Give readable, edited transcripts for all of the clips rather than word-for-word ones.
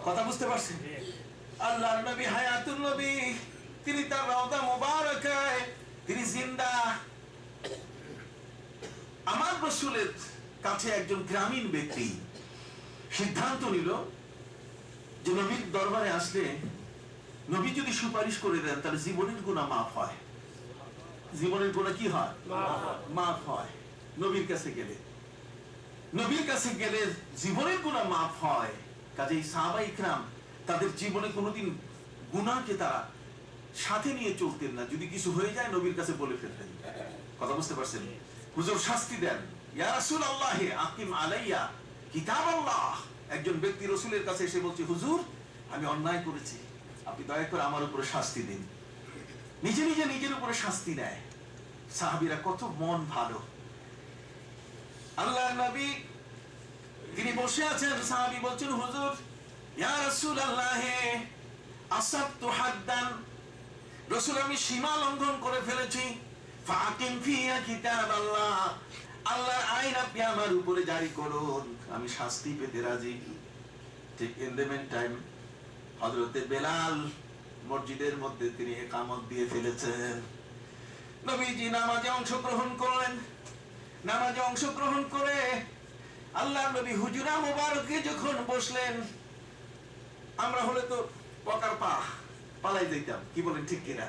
কথা বুঝতে পারছেন? আল্লাহর নবী হায়াতুল নবী, তিনি তার রওজা মুবারাকায় তিনি জিন্দা। আমার রাসূলের কাছে একজন গ্রামীণ ব্যক্তি সিদ্ধান্ত নিল যে নবীর দরবারে আসলে নবী যদি সুপারিশ করে দেন তাহলে জীবনের গুনাহ মাফ হয়। জীবনের গুনাহ কি হয়? মাফ হয়। নবীর কাছে গেলে জীবনের গুনাহ মাফ হয়। কাজেই সাহাবায়ে ইকরাম তাদের জীবনে কোনোদিন গুনাহকে তারা সাথে নিয়ে চলতেন না। যদি কিছু হয়ে যায় নবীর কাছে বলে ফেলতেন। কথা বুঝতে পারছেন? হুজুর শাস্তি দেন, ইয়া রাসূলুল্লাহ আকিম আলাইয়া কিতাবাল্লাহ। একজন ব্যক্তি রাসূলের কাছে এসে বলছে, হুজুর আমি অন্যায় করেছি, আপনি দয়া করে আমার উপরে শাস্তি দিন। নিজের উপরে শাস্তি নেয়। সাহাবীরা কত মন ভালো। আল্লাহর নবী তিনি বসে আছেন, সাহাবী বলছেন, হুজুর ইয়া রাসূলুল্লাহ আসাবতু হাদ্দান, রাসূল আমি সীমা লঙ্ঘন করে ফেলেছি, ফাকিম ফিয়া কিতাবাল্লাহ, আল্লাহর আইন আপনি আমার উপরে জারি করুন, আমি শাস্তি পেতে রাজি। ঠিক ইন দ্য মেন টাইম হযরতে বেলাল মসজিদের মধ্যে তিনি ইকামত দিয়ে ফেলেছেন। নবীজি নামাজে অংশগ্রহণ করলেন। নামাজে অংশগ্রহণ করে আল্লাহর নবী হুজরা মুবারকে যখন বসলেন, আমরা হলে তো পকার পালাই যাইতাম, কি বলেন ঠিক কিনা?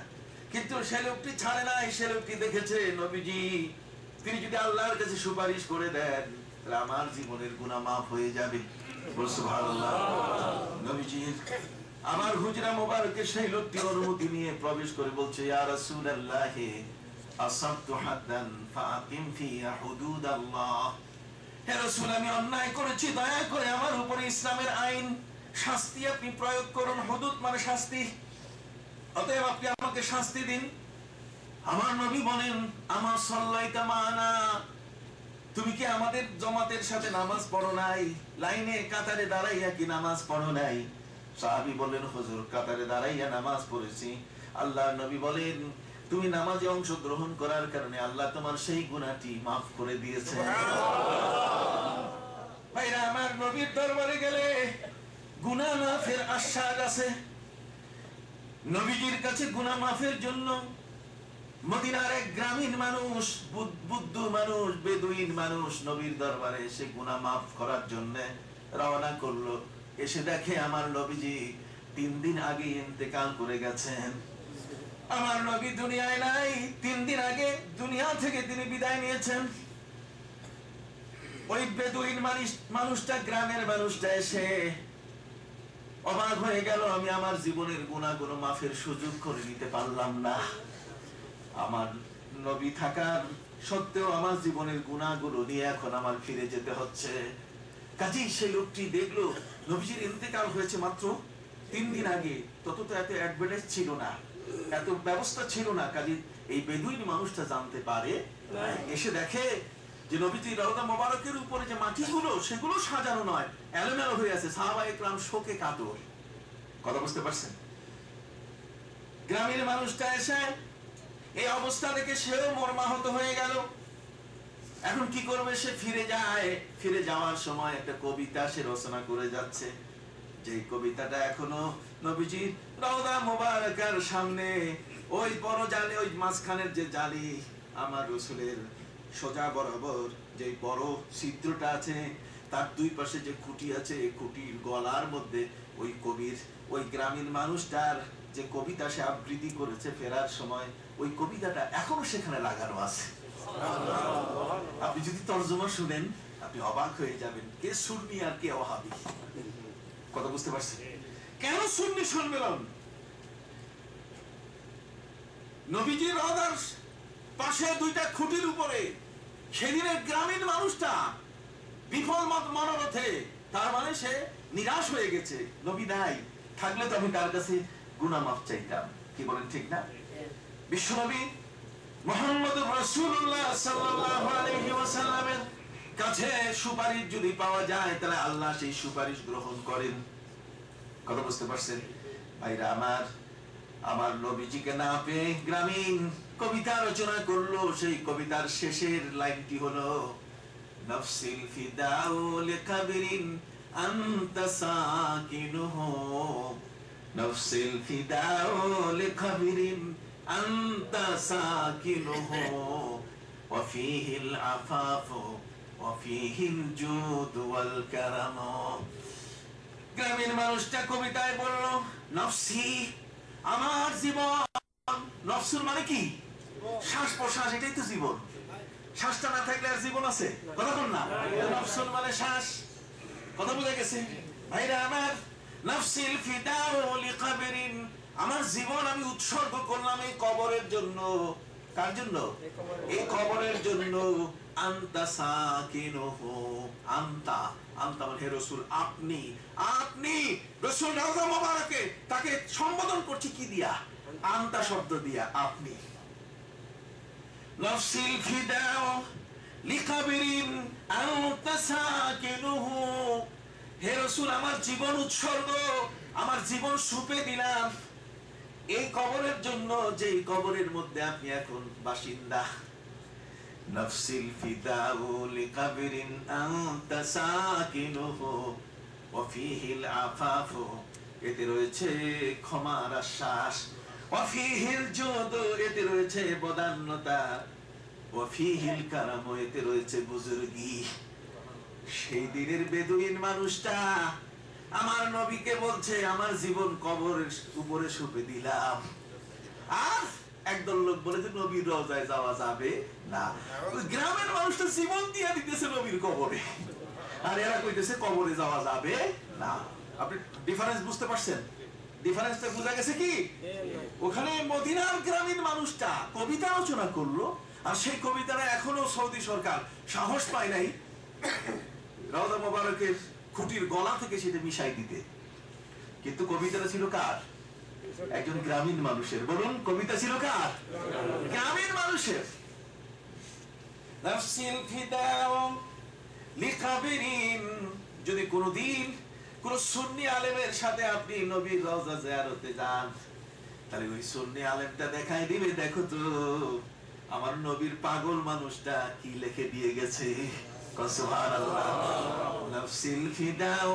কিন্তু সে লোকটি ছাড়ে নাই। সে লোকটি দেখেছে নবীজি তিনি যদি আল্লাহর কাছে সুপারিশ করে দেন তাহলে আমার জীবনের গুনাহ মাফ হয়ে যাবে। সুবহানাল্লাহ। নবীজি আমার হুজরা মুবারকে সেই লোকটি অনুমতি নিয়ে প্রবেশ করে বলছে, ইয়া রাসূলুল্লাহ আসাবতু হাদ্দান ফাকিম ফিয়া হুদুদাল্লাহ। হে রাসূল আমি অন্যায় করেছি, দয়া করে আমার উপরে ইসলামের আইন শাস্তি আপনি প্রয়োগ করুন। হুদুদ মানে শাস্তি, অতএব আপনি আমাকে শাস্তি দিন। আমার নবী বলেন, আমার সাল্লাইতা মানা, তুমি কি আমাদের জামাতের সাথে নামাজ পড়ো নাই? লাইনে কাতারে দাঁড়াইয়া কি নামাজ পড়ো নাই? সাহাবী বললেন, হুজুর কাতারে দাঁড়াইয়া নামাজ পড়েছি। আল্লাহর নবী বলেন, তুমি নামাজে অংশগ্রহণ করার কারণে আল্লাহ তোমার সেই গুনাহটি মাফ করে দিয়েছে। ভাইরা আমার, নবীর দরবারে গেলে গুনাহ মাফের আশ্বাস আছে। নবীজির কাছে গুনাহ মাফের জন্য মদিনার এক গ্রামীণ মানুষ, বুদ্ধ মানুষ, বেদুইন মানুষ নবীর দরবারে এসে গুনাহ মাফ করার জন্য রওনা করলো। এসে দেখে আমার নবীজি 3 দিন আগে ইন্তেকাল করে গেছেন। আমার নবী দুনিয়ায় নাই, 3 দিন আগে দুনিয়া থেকে তিনি বিদায় নিয়েছেন। ওই বেদুইন মানুষটা, গ্রামের মানুষটা এসে অবাক হয়ে গেল, আমি আমার জীবনের গুনাহগুলো মাফের সুযোগ করে নিতে পারলাম না। আমার নবী থাকার সত্ত্বেও আমার জীবনের গুনাহগুলো নিয়ে এখন আমার ফিরে যেতে হচ্ছে। কাজেই সেই লোকটি দেখলো নবীজির ইন্তেকাল হয়েছে মাত্র 3 দিন আগে। তত তো এত অ্যাডভার্টাইজ ছিল না, এত ব্যবস্থা ছিল না। কাজেই এই বেদুইন মানুষটা জানতে পারে, এসে দেখে যে নবীজির রওজা মোবারকের উপরে যে মাটিগুলো সেগুলো সাজানো নয়, এলোমেলো হয়ে আছে। সাহাবায়ে কেরাম শোকে কাতর। কথা বুঝতে পারছেন? গ্রামের মানুষটা এসে এই অবস্থা দেখে সেও মর্মাহত হয়ে গেল। এখন কি করবে? সে ফিরে যায়। ফিরে যাওয়ার সময় একটা কবিতা সে রচনা করে যাচ্ছে, যে কবিতাটা এখনো নবীজির রওজা মোবারকের সামনে ওই বড় জালি, ওই মাঝখানের যে জালি, আমার রাসূলের সোজা বরাবর যে বড় ছিদ্রটা আছে, তার 2 পাশে যে খুঁটি আছে, খুঁটির গলার মধ্যে ওই কবির, ওই গ্রামীণ মানুষটার যে কবিতা সে আবৃত্তি করেছে ফেরার সময়, ওই কবিতাটা এখনো সেখানে লাগানো আছে। আপনি যদি তরজমা শুনেন আপনি অবাক হয়ে যাবেন, কে সুন্নি আর কে ওয়াহাবি। কথা বুঝতে পারছেন? কেন সুন্নি সম্মেলন? নবীজির রওজার পাশে 2টা খুঁটির উপরে সেদিনের গ্রামীণ মানুষটা বিফল মনোরথে, তার মানে সে নিরাশ হয়ে গেছে। নবী নাই, থাকলে তো আমি তার কাছে গুনাহ মাফ চাইতাম। কি বলেন ঠিক না? বিশ্বনবী মুহাম্মদুর রাসূলুল্লাহ সাল্লাল্লাহু আলাইহি ওয়াসাল্লামের কাছে সুপারিশ যদি পাওয়া যায় তাহলে আল্লাহ সেই সুপারিশ গ্রহণ করেন। কথা বুঝতে পারছেন? ভাইরা আমার নবীজিকে না পেয়ে গ্রামীণ কবিতা রচনা করলো। সেই কবিতার শেষের লাইনটি হলো, নফসিল ফিদাউ লিকাবরিন আনতা সাকিনুহু নাফসিল ফিদাউ লিকাবরিন আনতা সাকিনুহু ওয়া ফীহিল আফাফু ওয়া ফীহিল জুদ ওয়াল কারাম। গ্রামের মানুষটা কবিতায় বলল নফসি, আমার জীবন। নফসুল মানে কি? শ্বাস প্রশ্বাস, এটাই তো জীবন। শ্বাসটা না থাকলে আর জীবন আছে? কথা বল না। নফসুল মানে শ্বাস। কথা বুঝে গেছে ভাইরা আমার? নফসিল ফিদাউ লিকাবরিন, আমার জীবন আমি উৎসর্গ করলাম এই কবরের জন্য। কার জন্য? এই কবরের জন্য। আনতা সাকিনুহু, আনতা, আনতা মানে হে রাসূল আপনি। আপনি রাসূল রওজা মোবারকে তাকে সম্বোধন করছি কি দিয়া? আনতা শব্দ দিয়া, আপনি। নফসিল ফিদাউ লিকাবরিন আনতা সাকিনুহু, হে রাসূল আমার জীবন উৎসর্গ, আমার জীবন সুপে দিলাম এই কবরের জন্য, যে কবরের মধ্যে আপনি এখন বাসিন্দা। নফসিল ফিদাউ লিকাবরিন আনতা সাকিনুহু ওয়া ফীহিল আফাফু, এতে রয়েছে ক্ষমার আশ্বাস। ওয়া ফীহিল জুদ, এতে রয়েছে বদান্যতা। ওয়া ফীহিল কারাম, এতে রয়েছে বুজুর্গি। সেই দিনের বেদুইন মানুষটা আমার নবীকে বলছে আমার জীবন কবরের উপরে সুপে দিলাম। আর একদল লোক বলেছে নবীর রওজায় যাওয়া যাবে না। গ্রামের মানুষটা জীবন দিয়ে দিতেছে নবীর কবরে, আর এরা কইতেছে কবরে যাওয়া যাবে না। আপনি ডিফারেন্স বুঝতে পারছেন? ডিফারেন্সটা বোঝা গেছে কি? ওখানে মদিনার গ্রামীণ মানুষটা কবিতা রচনা করলো, আর সেই কবিতাটা এখনো সৌদি সরকার সাহস পায় নাই রওজা মোবারকের খুঁটির গলা থেকে সেটা মিশাই দিতে। কিন্তু কবিতাটা ছিল কার? একজন গ্রামীণ মানুষের। বলুন, কবিতা ছিল কার? গ্রামীণ মানুষের। নাফসিল ফিদাউ লিকাবরিন, যদি কোনদিন কোন সুন্নি আলেমের সাথে আপনি নবীর রওজা জিয়ারতে যান, তাহলে ওই সুন্নি আলেমটা দেখাই দিবে, দেখো তো আমার নবীর পাগল মানুষটা কি লিখে দিয়ে গেছে। সুবহানাল্লাহ। নাফসিল ফিদাউ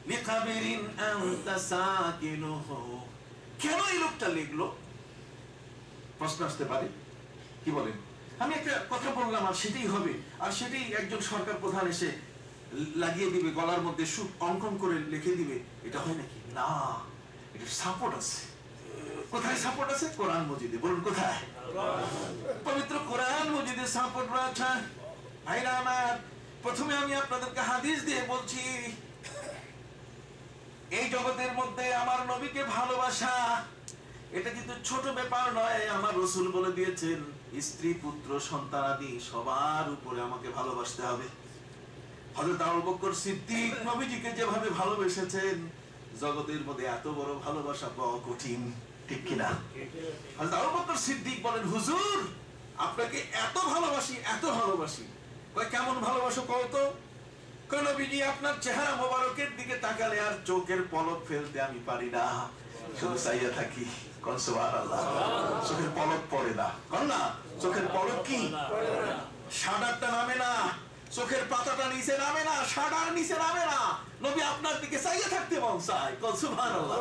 লিকাবরিন আনতা সাকিনুহু, কেন এই লোকটা লিখলো? প্রশ্ন আসতে পারে, কি বলেন? আমি একটা কথা বললাম আর সেটাই হবে, আর সেটাই একজন সরকার প্রধান এসে লাগিয়ে দিবে, গলার মধ্যে সুখ অঙ্কন করে লিখে দিবে, এটা হয় নাকি? না, এটা সাপোর্ট আছে। কোথায় সাপোর্ট আছে? কোরআন মজিদে। বলুন কোথায়? পবিত্র কোরআন মজিদে সাপোর্ট রয়েছে। ভাইরা আমার, প্রথমে আমি আপনাদেরকে হাদিস দিয়ে বলছি, এই জগতের মধ্যে আমার নবীকে ভালোবাসা এটা কিন্তু ছোট ব্যাপার নয়। আমার রাসূল বলে দিয়েছেন স্ত্রী পুত্র সন্তানাদি সবার উপরে আমাকে ভালোবাসতে হবে। হযরত আবু বকর সিদ্দিক নবীজিকে যেভাবে ভালোবেসেছেন, জগতের মধ্যে এত বড় ভালোবাসা পাওয়া কঠিন, ঠিক কিনা? হযরত আবু বকর সিদ্দিক বলেন, হুজুর আপনাকে এত ভালোবাসি, এত ভালোবাসি। কয় কেমন ভালোবাসো কও তো? কয় নবীজি আপনার চেহারা মোবারকের দিকে তাকালে আর চোখের পলক ফেলতে আমি পারি না, শুধু চাইয়া থাকি। কোন সুবহানাল্লাহ। চোখের পলক পড়ে না। কোন না, চোখের পলক কি শাডারটা নামে না, চোখের পাতাটা নিচে নামে না, শাডার নিচে নামে না, নবী আপনার দিকে চাইয়া থাকতে মন চায়। কোন সুবহানাল্লাহ।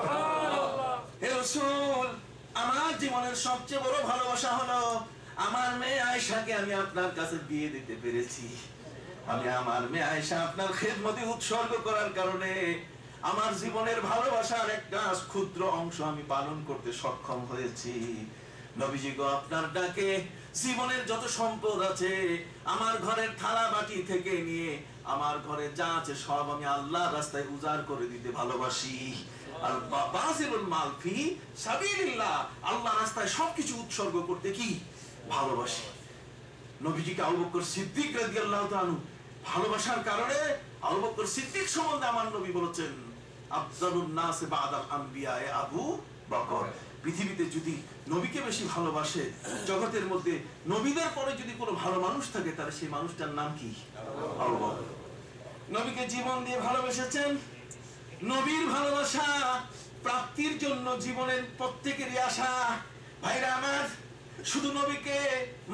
হে রাসূল, আমার জীবনের সবচেয়ে বড় ভালোবাসা হলো আমার মেয়ে আয়েশাকে আমি আপনার কাছে বিয়ে দিতে পেরেছি। আমি আমার মেয়ে আয়েশা আপনার খেদমতে উৎসর্গ করার কারণে আমার জীবনের ভালোবাসার একটা ক্ষুদ্র অংশ আমি পালন করতে সক্ষম হয়েছি। নবীজি গো, আপনার ডাকে জীবনের যত সম্পদ আছে, আমার ঘরের থালা বাটি থেকে নিয়ে আমার ঘরে যা আছে সব আমি আল্লাহর রাস্তায় উজাড় করে দিতে ভালোবাসি। আর বাযিলুল মাল ফি সাবিলিল্লাহ, আল্লাহর রাস্তায় সবকিছু উৎসর্গ করতে কি ভালোবাসি। নবীজিকে আবু বকর সিদ্দিক রাদিয়াল্লাহু তাআলা ভালোবাসার কারণে আবু বকর সিদ্দিক সম্বন্ধে আমার নবী বলেছেন, আফজালুন নাস বাদাল আম্বিয়া আবু বকর। পৃথিবীতে যদি নবীকে বেশি ভালোবাসে, জগতের মধ্যে নবীদের পরে যদি কোনো ভালো মানুষ থাকে, তাহলে সেই মানুষটার নাম কি? আবু বকর। নবীকে জীবন দিয়ে ভালোবেসেছেন। নবীর ভালোবাসা প্রাপ্তির জন্য জীবনের প্রত্যেকেরই আশা। ভাইরা আমার, শুধু নবীকে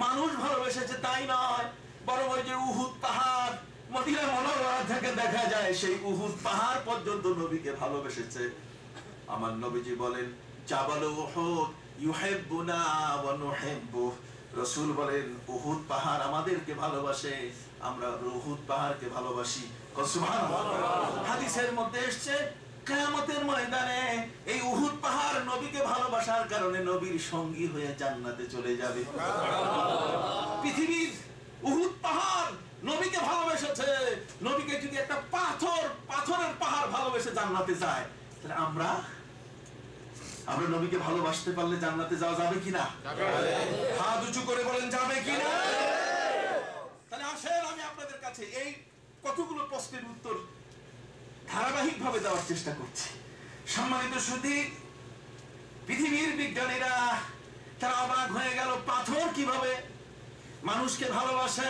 মানুষ ভালোবেসেছে তাই নয়, বরং ওই যে উহুদ পাহাড়, মদিনা মুনাওয়ারা থেকে দেখা যায় সেই উহুদ পাহাড় পর্যন্ত নবীকে ভালোবেসেছে। আমার নবীজি বলেন জাবাল উহুদ ইউহিব্বুনা ওয়া নুহিব্বু, রাসূল বলেন উহুদ পাহাড় আমাদেরকে ভালোবাসে, আমরা উহুদ পাহাড়কে ভালোবাসি। সুবহানাল্লাহ। হাদিসের মধ্যে এসেছে কিয়ামতের ময়দানে এই উহুদ পাহাড় নবীকে ভালোবাসার কারণে নবীর সঙ্গী হয়ে জান্নাতে চলে যাবে। পৃথিবীর উহুদ পাহাড় নবীকে ভালোবেসেছে। নবীকে যদি একটা পাথরের পাহাড় ভালোবেসে জান্নাতে যায়, তাহলে আমরা নবীকে ভালোবাসতে পারলে জান্নাতে যাওয়া যাবে কিনা? হাত উঁচু করে বলেন যাবে কিনা? তাহলে আসেন আমি আপনাদের কাছে এই কতগুলো প্রশ্নের উত্তর ধারাবাহিক ভাবে দেওয়ার চেষ্টা করছি। সম্মানিত সুধী, পৃথিবীর বিজ্ঞানীরা তারা অবাক হয়ে গেল পাথর কিভাবে মানুষকে ভালোবাসে।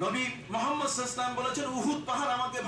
নবী মুহাম্মদ সাল্লাল্লাহু আলাইহি ওয়াসাল্লাম বলেছেন উহুদ পাহাড় আমাকে